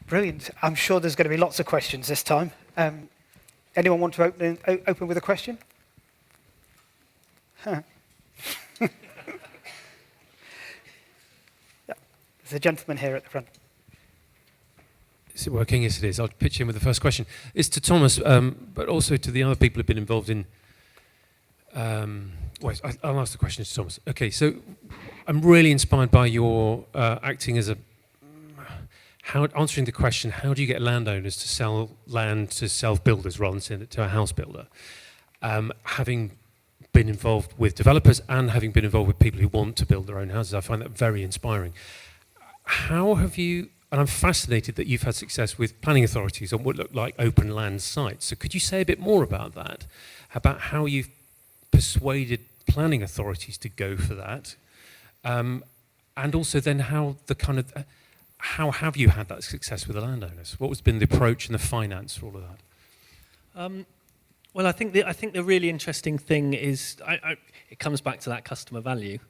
Brilliant. I'm sure there's going to be lots of questions this time. Anyone want to open with a question? Huh. Yeah. There's a gentleman here at the front. Is it working? Yes, it is. I'll pitch in with the first question. It's to Thomas, but also to the other people who've been involved in... I'll ask the question to Thomas. Okay, so I'm really inspired by your acting as answering the question, how do you get landowners to sell land to self-builders rather than send it to a house builder? Having been involved with developers and having been involved with people who want to build their own houses, I find that very inspiring. How have you... And I'm fascinated that you've had success with planning authorities on what look like open land sites. So could you say a bit more about that? About how you've persuaded planning authorities to go for that? And also then how have you had that success with the landowners? What has been the approach and the finance for all of that? Well, I think the really interesting thing is it comes back to that customer value,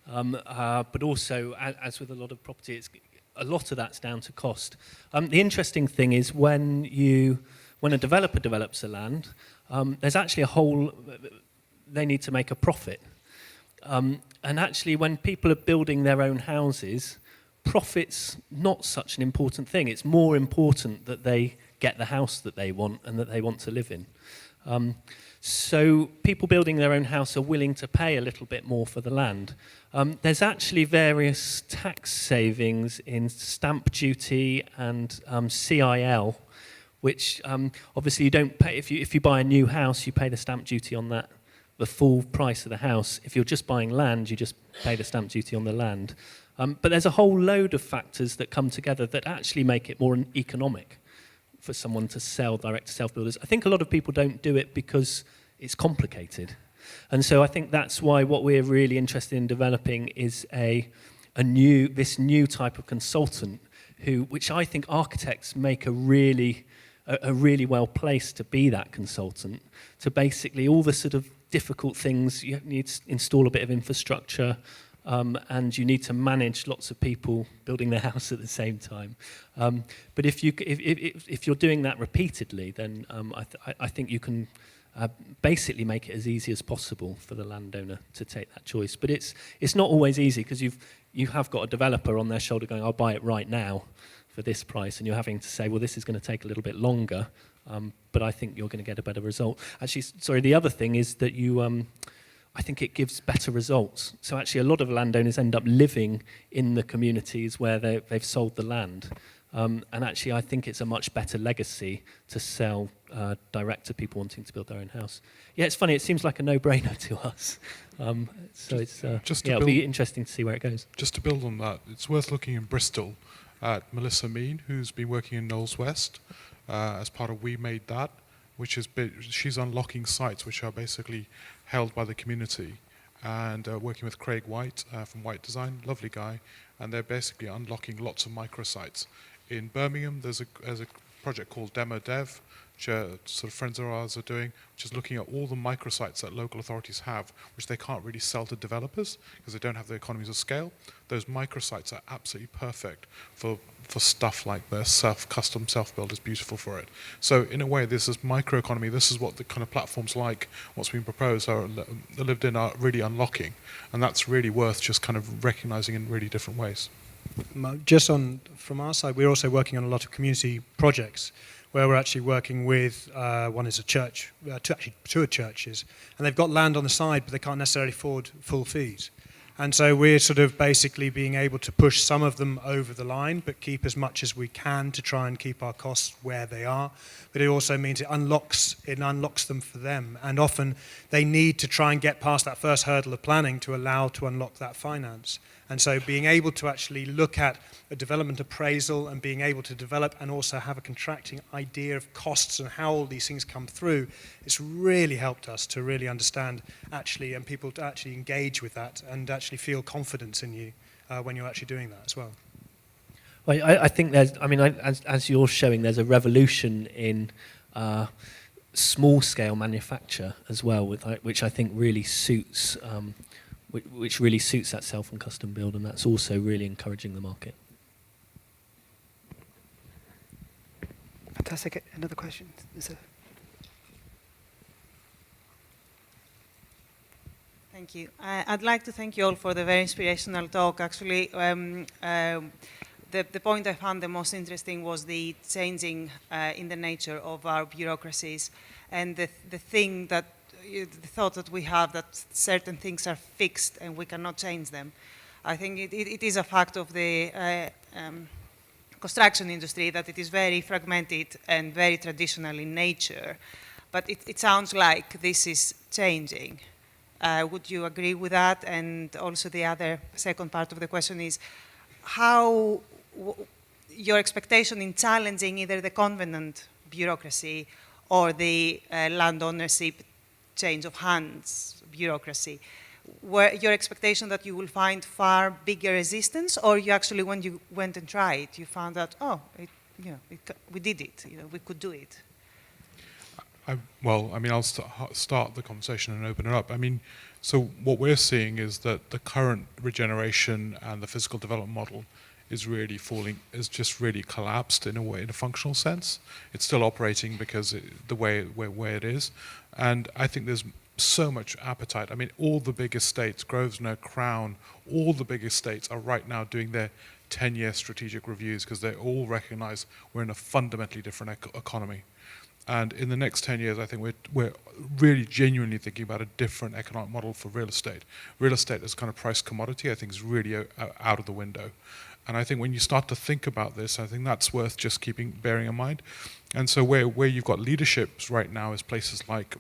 but also as with a lot of property, a lot of that's down to cost. The interesting thing is when a developer develops a land, there's actually they need to make a profit. And actually when people are building their own houses, profit's not such an important thing. It's more important that they get the house that they want and that they want to live in. So people building their own house are willing to pay a little bit more for the land. There's actually various tax savings in stamp duty and CIL, which obviously you don't pay. If you buy a new house, you pay the stamp duty on that, the full price of the house. If you're just buying land, you just pay the stamp duty on the land. But there's a whole load of factors that come together that actually make it more economic for someone to sell direct to self-builders. I think a lot of people don't do it because it's complicated. And so I think that's why what we're really interested in developing is this new type of consultant which I think architects make a really well placed to be that consultant, to basically all the sort of difficult things. You need to install a bit of infrastructure, and you need to manage lots of people building their house at the same time. But if you're doing that repeatedly, then I think you can basically make it as easy as possible for the landowner to take that choice. But it's not always easy, because you have got a developer on their shoulder going, I'll buy it right now for this price, and you're having to say, well, this is going to take a little bit longer, but I think you're going to get a better result. Actually, sorry, the other thing is that I think it gives better results. So actually a lot of landowners end up living in the communities where they've sold the land. And actually I think it's a much better legacy to sell direct to people wanting to build their own house. Yeah, it's funny, it seems like a no-brainer to us. It'll be interesting to see where it goes. Just to build on that, it's worth looking in Bristol at Melissa Mean, who's been working in Knowles West as part of We Made That, she's unlocking sites which are basically held by the community, and working with Craig White from White Design, lovely guy, and they're basically unlocking lots of microsites. In Birmingham, there's a project called Demo Dev, which sort of friends of ours are doing, which is looking at all the microsites that local authorities have, which they can't really sell to developers because they don't have the economies of scale. Those microsites are absolutely perfect for stuff like this. Custom self-build is beautiful for it. So in a way, this is microeconomy. This is what the kind of platforms like what's been proposed are lived in are really unlocking, and that's really worth just kind of recognizing in really different ways. Just from our side, we're also working on a lot of community projects where we're actually working with, one is a church, two churches, and they've got land on the side, but they can't necessarily afford full fees. And so we're sort of basically being able to push some of them over the line, but keep as much as we can to try and keep our costs where they are. But it also means it unlocks them for them. And often they need to try and get past that first hurdle of planning to allow to unlock that finance. And so being able to actually look at a development appraisal and being able to develop and also have a contracting idea of costs and how all these things come through, it's really helped us to really understand actually, and people to actually engage with that and actually feel confidence in you when you're actually doing that as well. Well, I think as you're showing, there's a revolution in small-scale manufacture as well, which I think really suits which really suits that self and custom build, and that's also really encouraging the market. Fantastic. Another question? Thank you. I'd like to thank you all for the very inspirational talk. Actually, the point I found the most interesting was the changing in the nature of our bureaucracies, and the thought that we have that certain things are fixed and we cannot change them. I think it is a fact of the construction industry that it is very fragmented and very traditional in nature, but it sounds like this is changing. Would you agree with that? And also the other second part of the question is how your expectation in challenging either the covenant bureaucracy or the land ownership change of hands bureaucracy, were your expectation that you will find far bigger resistance, or you actually, when you went and tried, you found out, oh, we did it, we could do it? I'll start the conversation and open it up. So what we're seeing is that the current regeneration and the physical development model is just really collapsed in a functional sense. It's still operating because the way it is, and I think there's so much appetite. All the big estates, Grosvenor, Crown, all the big estates are right now doing their 10-year strategic reviews because they all recognize we're in a fundamentally different economy. And in the next 10 years, I think we're really genuinely thinking about a different economic model for real estate. Real estate as a kind of price commodity, I think, is really out of the window. And I think when you start to think about this, I think that's worth just bearing in mind. And so where you've got leaderships right now is places like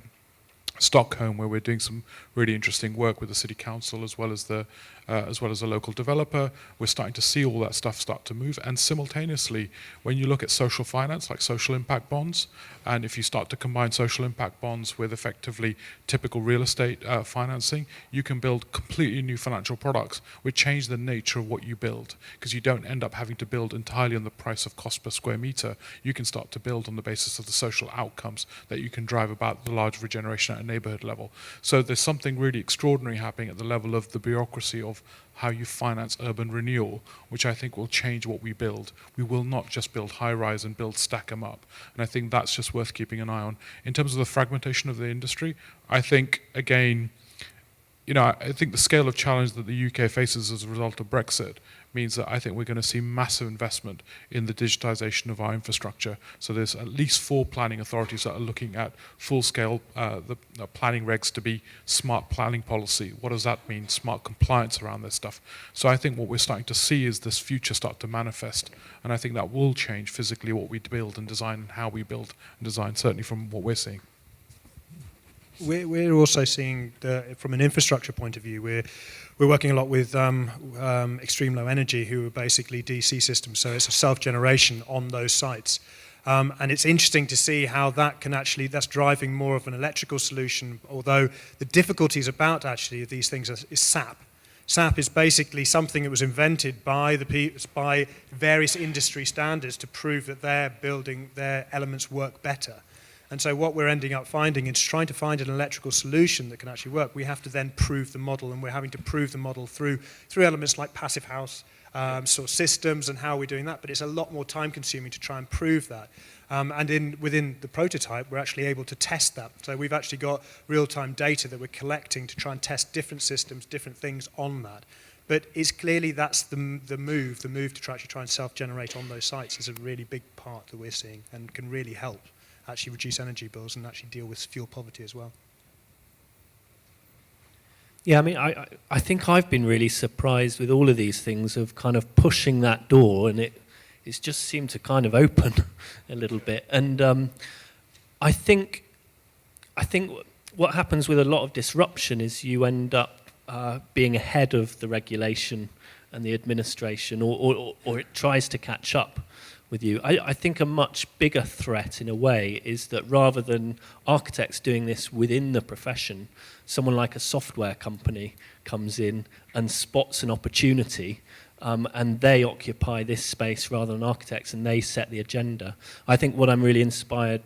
Stockholm, where we're doing some really interesting work with the city council as well as a local developer. We're starting to see all that stuff start to move, and simultaneously, when you look at social finance, like social impact bonds, and if you start to combine social impact bonds with effectively typical real estate financing, you can build completely new financial products which change the nature of what you build, because you don't end up having to build entirely on the price of cost per square meter. You can start to build on the basis of the social outcomes that you can drive about the large regeneration at a neighborhood level. So there's something really extraordinary happening at the level of the bureaucracy of how you finance urban renewal, which I think will change what we build. We will not just build high-rise and stack them up. And I think that's just worth keeping an eye on. In terms of the fragmentation of the industry, I think, again, I think the scale of challenge that the UK faces as a result of Brexit means that I think we're going to see massive investment in the digitization of our infrastructure. So there's at least 4 planning authorities that are looking at full-scale the planning regs to be smart planning policy. What does that mean? Smart compliance around this stuff. So I think what we're starting to see is this future start to manifest, and I think that will change physically what we build and design and how we build and design, certainly from what we're seeing. We're also seeing, from an infrastructure point of view, we're working a lot with extreme low energy, who are basically DC systems, so it's a self-generation on those sites. And it's interesting to see how that can that's driving more of an electrical solution, although the difficulties about actually these things is SAP. SAP is basically something that was invented by various industry standards to prove that their elements work better. And so what we're ending up finding is trying to find an electrical solution that can actually work. We have to then prove the model, and we're having to prove the model through elements like passive house sort of systems and how we're doing that. But it's a lot more time consuming to try and prove that. And within the prototype, we're actually able to test that. So we've actually got real-time data that we're collecting to try and test different systems, different things on that. But it's clearly that's the move to actually try and self-generate on those sites is a really big part that we're seeing and can really help actually reduce energy bills and actually deal with fuel poverty as well. Yeah, I think I've been really surprised with all of these things of kind of pushing that door, and it's just seemed to kind of open a little bit. And I think what happens with a lot of disruption is you end up being ahead of the regulation and the administration, or it tries to catch up with you. I think a much bigger threat in a way is that rather than architects doing this within the profession, someone like a software company comes in and spots an opportunity, and they occupy this space rather than architects, and they set the agenda. I think what I'm really inspired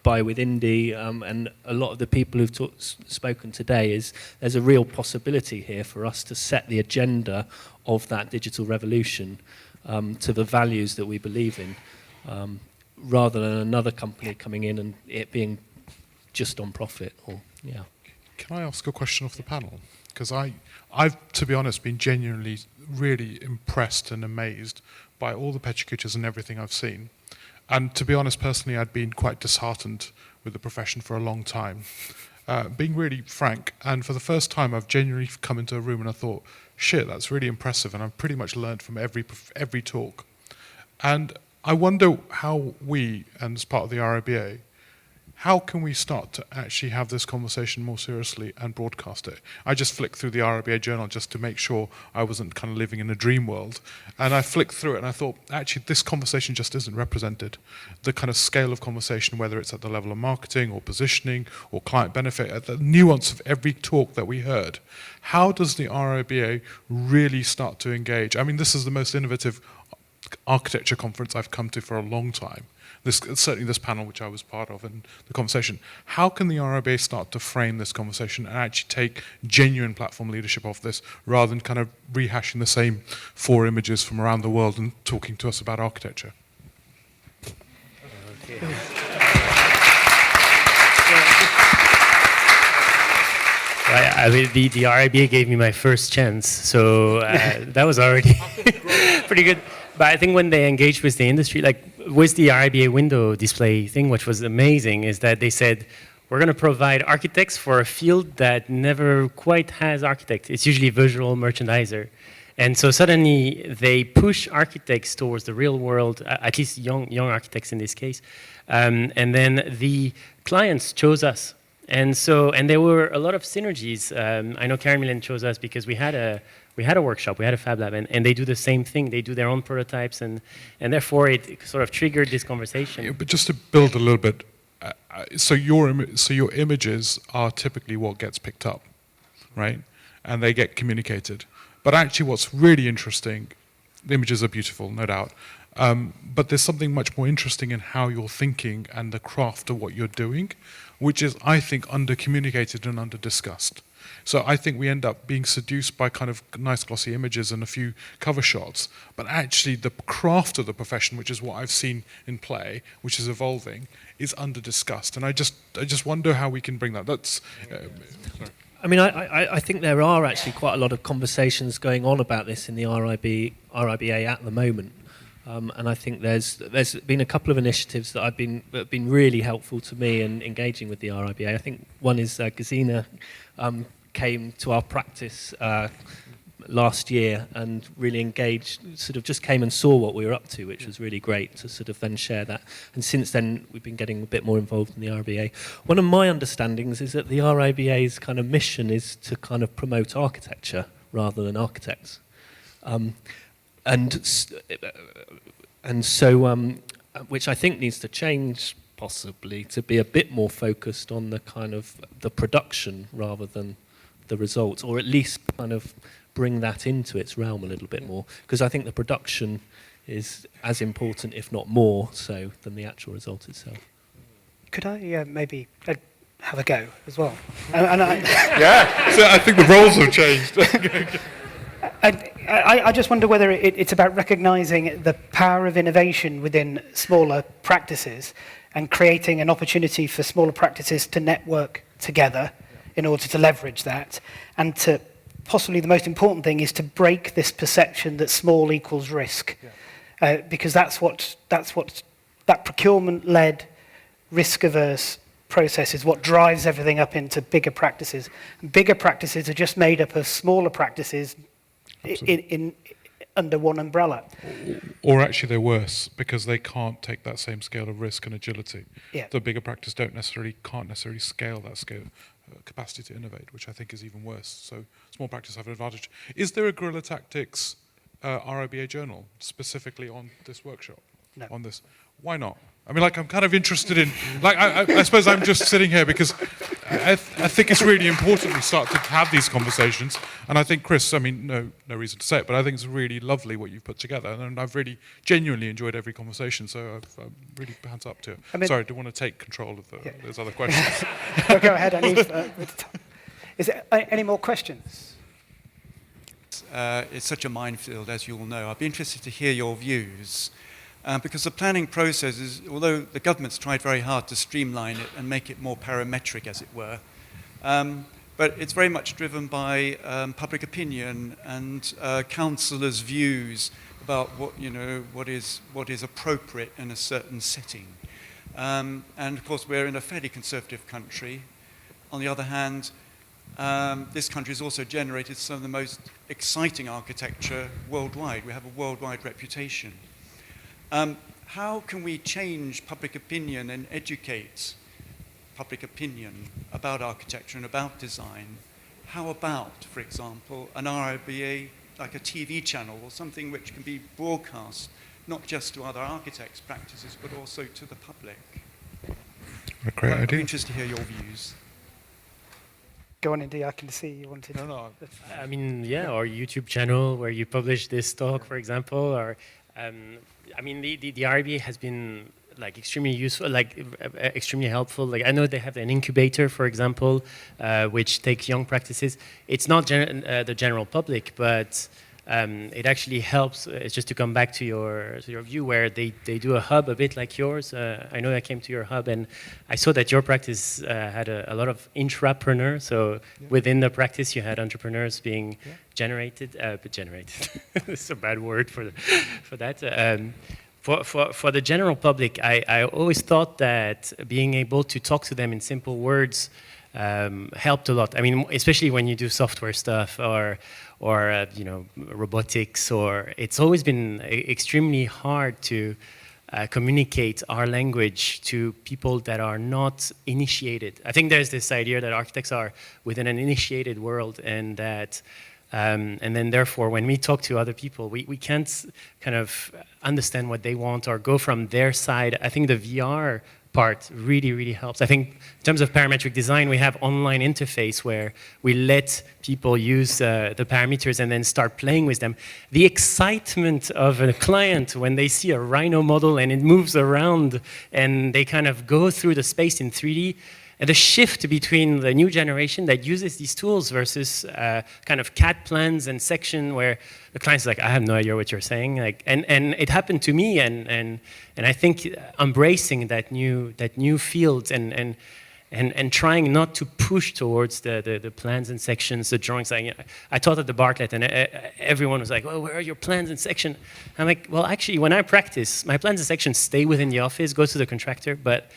by with Indy and a lot of the people who've spoken today is there's a real possibility here for us to set the agenda of that digital revolution to the values that we believe in. rather than another company coming in and it being just on profit. Or yeah. Can I ask a question of the panel? Because I've, to be honest, been genuinely really impressed and amazed by all the petricatures and everything I've seen. And to be honest, personally, I'd been quite disheartened with the profession for a long time. Being really frank, and for the first time, I've genuinely come into a room and I thought, shit, that's really impressive, and I've pretty much learned from every talk. And I wonder how we, and as part of the RIBA, how can we start to actually have this conversation more seriously and broadcast it? I just flicked through the RIBA journal just to make sure I wasn't kind of living in a dream world. And I flicked through it and I thought, actually, this conversation just isn't represented. The kind of scale of conversation, whether it's at the level of marketing or positioning or client benefit, at the nuance of every talk that we heard. How does the RIBA really start to engage? I mean, this is the most innovative architecture conference I've come to for a long time. Certainly this panel, which I was part of, and the conversation. How can the RIBA start to frame this conversation and actually take genuine platform leadership of this, rather than kind of rehashing the same 4 images from around the world and talking to us about architecture? I mean, the RIBA gave me my first chance, so that was already pretty good. But I think when they engaged with the industry, like with the RIBA window display thing, which was amazing, is that they said, we're going to provide architects for a field that never quite has architects. It's usually visual merchandiser. And so suddenly they push architects towards the real world, at least young architects in this case. And then the clients chose us. And there were a lot of synergies. I know Karen Millen chose us because we had a workshop, we had a Fab Lab, and they do the same thing. They do their own prototypes, and therefore it sort of triggered this conversation. Yeah, but just to build a little bit, so your images are typically what gets picked up, right? And they get communicated. But actually what's really interesting, the images are beautiful, no doubt, but there's something much more interesting in how you're thinking and the craft of what you're doing, which is, I think, under-communicated and under-discussed. So I think we end up being seduced by kind of nice glossy images and a few cover shots, but actually the craft of the profession, which is what I've seen in play, which is evolving, is under-discussed. And I just wonder how we can bring that. That's... sorry. I mean, I think there are actually quite a lot of conversations going on about this in the RIBA at the moment. And I think there's been a couple of initiatives that have been really helpful to me in engaging with the RIBA. I think one is Gazina came to our practice last year and really engaged, sort of just came and saw what we were up to, which was really great to sort of then share that. And since then, we've been getting a bit more involved in the RIBA. One of my understandings is that the RIBA's kind of mission is to kind of promote architecture rather than architects. And so, which I think needs to change possibly to be a bit more focused on the kind of the production rather than the results, or at least kind of bring that into its realm a little bit more, because I think the production is as important, if not more so, than the actual result itself. Could I maybe have a go as well? Yeah, so I think the roles have changed. I just wonder whether it's about recognising the power of innovation within smaller practices and creating an opportunity for smaller practices to network together in order to leverage that, and to possibly the most important thing is to break this perception that small equals risk, because that procurement-led, risk-averse process is what drives everything up into bigger practices. And bigger practices are just made up of smaller practices in under one umbrella. Or actually they're worse because they can't take that same scale of risk and agility. Yeah. The bigger practice can't necessarily scale that scale capacity to innovate, which I think is even worse. So small practice have an advantage. Is there a Guerrilla Tactics RIBA journal specifically on this workshop? No. On this? Why not? I mean, like, I'm kind of interested in, like, I suppose I'm just sitting here because I think it's really important we start to have these conversations. And I think, Chris, I mean, no reason to say it, but I think it's really lovely what you've put together. And I've really genuinely enjoyed every conversation. So I've really hands up to it. I mean, sorry, I do want to take control of those other questions. Go ahead, Annie. Is there any more questions? It's such a minefield, as you all know. I'd be interested to hear your views Because the planning process is, although the government's tried very hard to streamline it and make it more parametric, as it were, but it's very much driven by public opinion and councillors' views about what is appropriate in a certain setting. And of course, we're in a fairly conservative country. On the other hand, this country has also generated some of the most exciting architecture worldwide. We have a worldwide reputation. How can we change public opinion and educate public opinion about architecture and about design? How about, for example, an RIBA, like a TV channel or something which can be broadcast, not just to other architects' practices, but also to the public? A great I'd be idea. interested to hear your views. Go on, Indy. I can see you wanted. No. I mean, yeah, or YouTube channel where you publish this talk, for example, or I mean, the RIBA has been like extremely useful, like extremely helpful. Like I know they have an incubator, for example, which takes young practices. It's not the general public, but it actually helps. It's just to come back to your view where they do a hub a bit like yours. I know I came to your hub and I saw that your practice had a lot of intrapreneurs. So within the practice, you had entrepreneurs being generated. It's a bad word for that. For the general public, I always thought that being able to talk to them in simple words helped a lot. I mean, especially when you do software stuff or robotics, or it's always been extremely hard to communicate our language to people that are not initiated. I think there's this idea that architects are within an initiated world, and that and then therefore when we talk to other people, we can't kind of understand what they want or go from their side. I think the VR part really helps. I think in terms of parametric design, we have online interface where we let people use the parameters and then start playing with them. The excitement of a client when they see a Rhino model and it moves around and they kind of go through the space in 3D, and the shift between the new generation that uses these tools versus kind of CAD plans and section where the client's like, I have no idea what you're saying. Like, and it happened to me, and I think embracing that new field and trying not to push towards the plans and sections, the drawings. I taught at the Bartlett, and everyone was like, well, where are your plans and section? I'm like, well, actually, when I practice, my plans and sections stay within the office, go to the contractor, but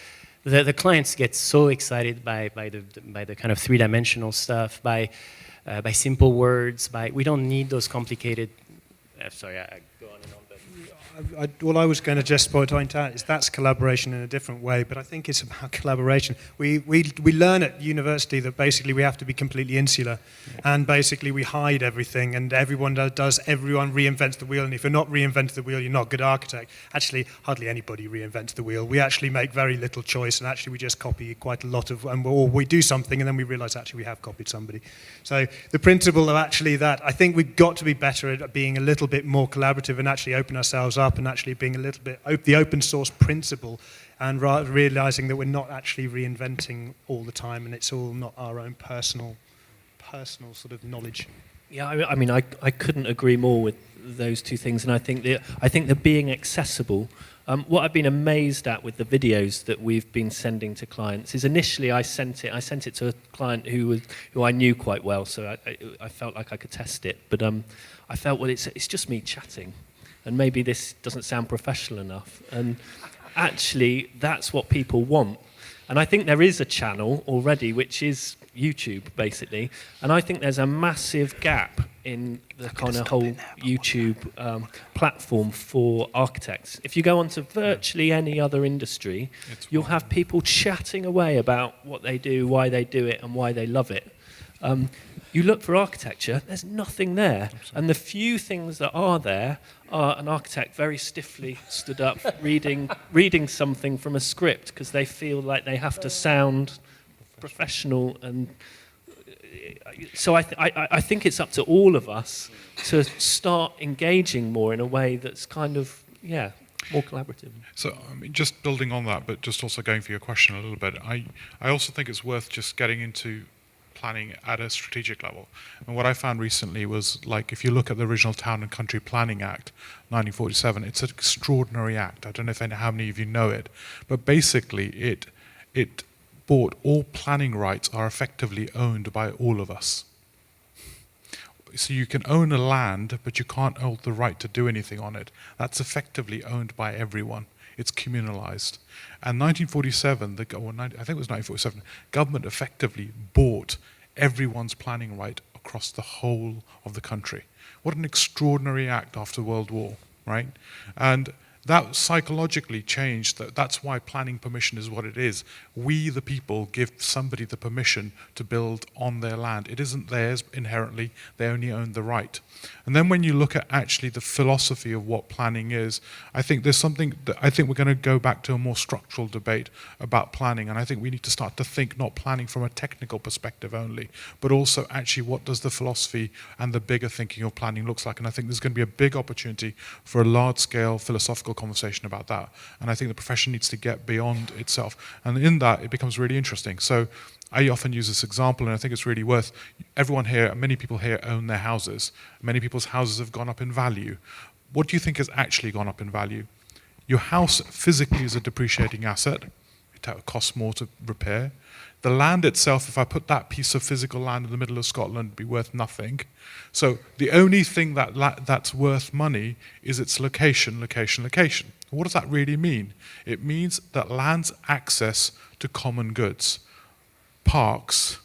the clients get so excited by the kind of three-dimensional stuff, by simple words. We don't need those complicated. Sorry, I go on and on. But All I was going to just point out is that's collaboration in a different way, but I think it's about collaboration. We learn at university that basically we have to be completely insular, and basically we hide everything, and everyone reinvents the wheel, and if you're not reinventing the wheel, you're not a good architect. Actually, hardly anybody reinvents the wheel. We actually make very little choice, and actually we just copy quite a lot of, or we do something, and then we realize actually we have copied somebody. So the principle of actually that, I think we've got to be better at being a little bit more collaborative and actually open ourselves up and actually being a little bit the open source principle, and realizing that we're not actually reinventing all the time, and it's all not our own personal sort of knowledge. Yeah, I mean, I couldn't agree more with those two things, and I think that being accessible. What I've been amazed at with the videos that we've been sending to clients is initially I sent it to a client who I knew quite well, so I felt like I could test it, but I felt, well, it's just me chatting. And maybe this doesn't sound professional enough. And actually, that's what people want. And I think there is a channel already, which is YouTube, basically. And I think there's a massive gap in the kind of whole YouTube platform for architects. If you go onto virtually any other industry, you'll have people chatting away about what they do, why they do it, and why they love it. You look for architecture, there's nothing there. And the few things that are there are an architect very stiffly stood up reading something from a script because they feel like they have to sound professional. And so I think it's up to all of us to start engaging more in a way that's kind of, more collaborative. So, I mean, just building on that, but just also going for your question a little bit, I also think it's worth just getting into planning at a strategic level. And what I found recently was, like, if you look at the original Town and Country Planning Act, 1947, it's an extraordinary act. I don't know how many of you know it, but basically it bought all planning rights are effectively owned by all of us. So you can own a land, but you can't own the right to do anything on it. That's effectively owned by everyone. It's communalized. And 1947, I think it was 1947, government effectively bought everyone's planning right across the whole of the country. What an extraordinary act after World War, right? And that psychologically changed. That's why planning permission is what it is. We, the people, give somebody the permission to build on their land. It isn't theirs inherently. They only own the right. And then when you look at actually the philosophy of what planning is, I think there's something that I think we're going to go back to a more structural debate about planning. And I think we need to start to think not planning from a technical perspective only, but also actually what does the philosophy and the bigger thinking of planning looks like. And I think there's going to be a big opportunity for a large-scale philosophical conversation about that. And I think the profession needs to get beyond itself. And in that, it becomes really interesting. So I often use this example, and I think it's really worth, everyone here, many people here own their houses. Many people's houses have gone up in value. What do you think has actually gone up in value? Your house physically is a depreciating asset. It costs more to repair. The land itself, if I put that piece of physical land in the middle of Scotland, would be worth nothing. So the only thing that's worth money is its location, location, location. What does that really mean? It means that land's access to common goods, parks,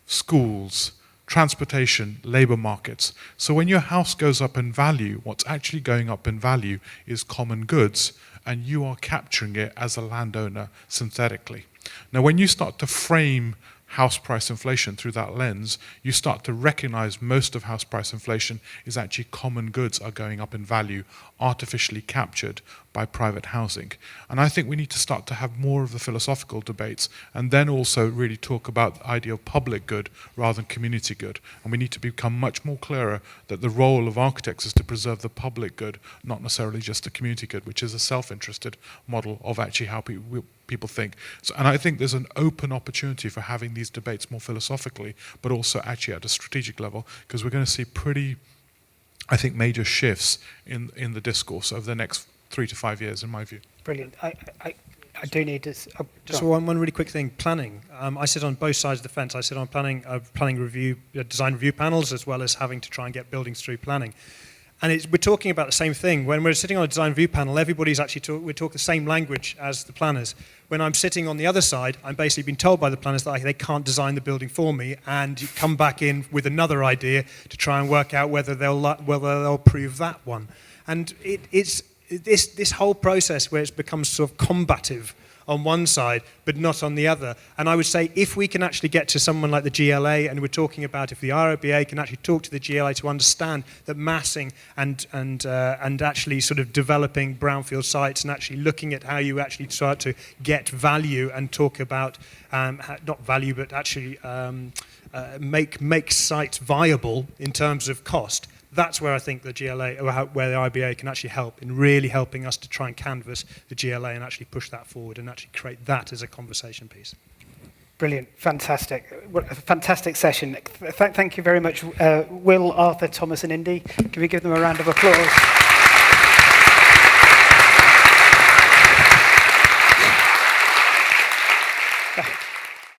schools, transportation, labor markets. So when your house goes up in value, what's actually going up in value is common goods, and you are capturing it as a landowner synthetically. Now, when you start to frame house price inflation through that lens, you start to recognize most of house price inflation is actually common goods are going up in value, artificially captured by private housing. And I think we need to start to have more of the philosophical debates, and then also really talk about the idea of public good rather than community good. And we need to become much more clearer that the role of architects is to preserve the public good, not necessarily just the community good, which is a self-interested model of actually how people think. So, and I think there's an open opportunity for having these debates more philosophically, but also actually at a strategic level, because we're going to see pretty, I think, major shifts in the discourse over the next 3 to 5 years, in my view. Brilliant. I do need to... Just one really quick thing, planning. I sit on both sides of the fence. I sit on planning review, design review panels, as well as having to try and get buildings through planning. And we're talking about the same thing. When we're sitting on a design review panel, everybody's actually we talk the same language as the planners. When I'm sitting on the other side, I'm basically being told by the planners that they can't design the building for me, and you come back in with another idea to try and work out whether they'll approve that one. And it's this whole process where it becomes sort of combative on one side, but not on the other. And I would say if we can actually get to someone like the GLA, and we're talking about if the RIBA can actually talk to the GLA to understand that massing and actually sort of developing brownfield sites and actually looking at how you actually start to get value and talk about, not value, but actually make sites viable in terms of cost. That's where I think the GLA, or where the IBA can actually help in really helping us to try and canvass the GLA and actually push that forward and actually create that as a conversation piece. Brilliant. Fantastic. What a fantastic session. Thank you very much, Will, Arthur, Thomas and Indy. Can we give them a round of applause?